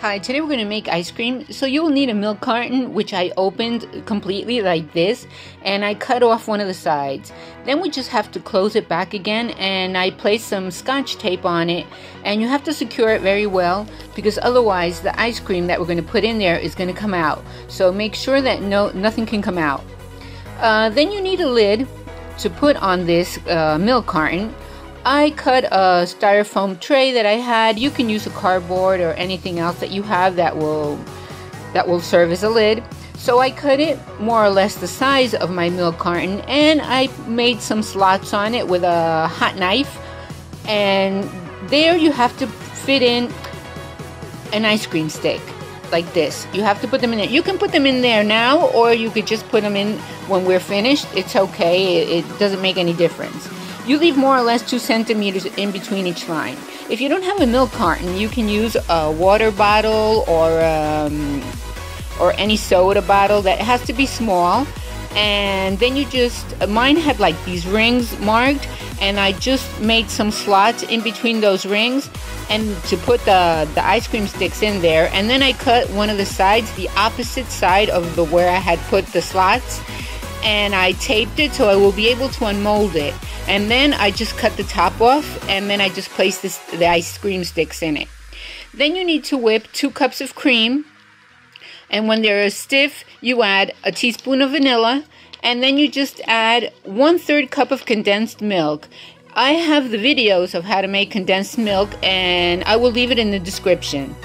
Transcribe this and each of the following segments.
Hi, today we're going to make ice cream. So you'll need a milk carton, which I opened completely like this, and I cut off one of the sides. Then we just have to close it back again, and I placed some scotch tape on it, and you have to secure it very well because otherwise the ice cream that we're going to put in there is going to come out. So make sure that nothing can come out. Then you need a lid to put on this milk carton. I cut a styrofoam tray that I had. You can use a cardboard or anything else that you have that will serve as a lid. So I cut it more or less the size of my milk carton, and I made some slots on it with a hot knife. And there you have to fit in an ice cream stick like this. You have to put them in there. You can put them in there now, or you could just put them in when we're finished. It's okay. It doesn't make any difference. You leave more or less 2 centimeters in between each line. If you don't have a milk carton, you can use a water bottle or any soda bottle that has to be small. And then you mine had like these rings marked, and I just made some slots in between those rings and to put the ice cream sticks in there. And then I cut one of the sides, the opposite side of where I had put the slots, and I taped it so I will be able to unmold it. And then I just cut the top off, and then I just placed the ice cream sticks in it. Then you need to whip 2 cups of cream, and when they're stiff, you add a teaspoon of vanilla, and then you just add 1/3 cup of condensed milk. I have the videos of how to make condensed milk, and I will leave it in the description.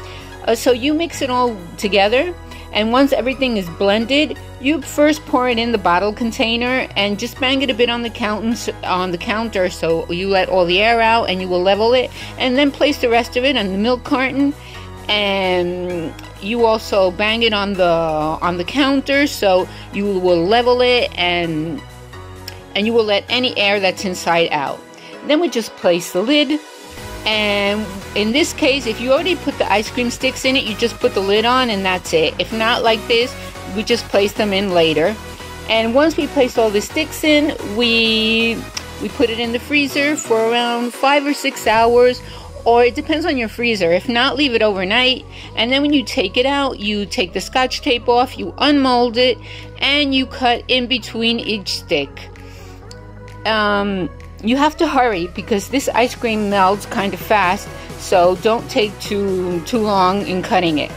So you mix it all together, and once everything is blended, you first pour it in the bottle container and just bang it a bit on the counter so you let all the air out, and you will level it. And then place the rest of it on the milk carton, and you also bang it on the counter so you will level it, and you will let any air that's inside out. Then we just place the lid. And in this case, if you already put the ice cream sticks in it, you just put the lid on and that's it. If not like this, we just place them in later. And once we place all the sticks in, we put it in the freezer for around 5 or 6 hours, or it depends on your freezer. If not, leave it overnight. And then when you take it out, you take the scotch tape off, you unmold it, and you cut in between each stick. You have to hurry because this ice cream melts kind of fast, so don't take too long in cutting it.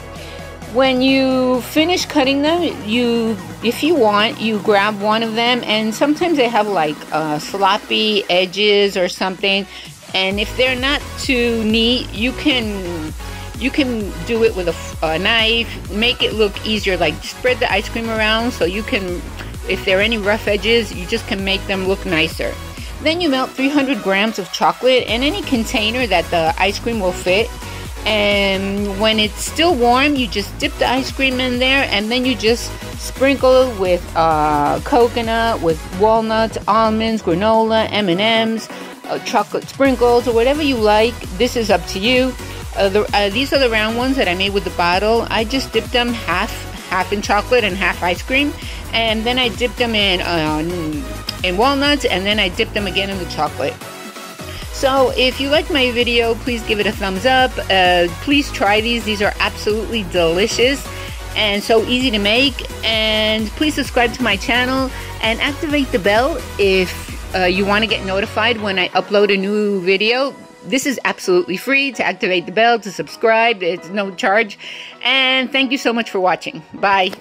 When you finish cutting them, if you want, you grab one of them, and sometimes they have like sloppy edges or something, and if they're not too neat, you can do it with a knife, make it look easier, like spread the ice cream around so you can, if there are any rough edges, you just can make them look nicer. Then you melt 300 grams of chocolate in any container that the ice cream will fit. And when it's still warm, you just dip the ice cream in there, and then you just sprinkle with coconut, with walnuts, almonds, granola, M&Ms, chocolate sprinkles, or whatever you like. This is up to you. These are the round ones that I made with the bottle. I just dipped them half in chocolate and half ice cream, and then I dipped them in walnuts, and then I dipped them again in the chocolate. So if you like my video, please give it a thumbs up. Please try these are absolutely delicious and so easy to make. And please subscribe to my channel and activate the bell if you want to get notified when I upload a new video. This is absolutely free to activate the bell, to subscribe. It's no charge. And thank you so much for watching. Bye.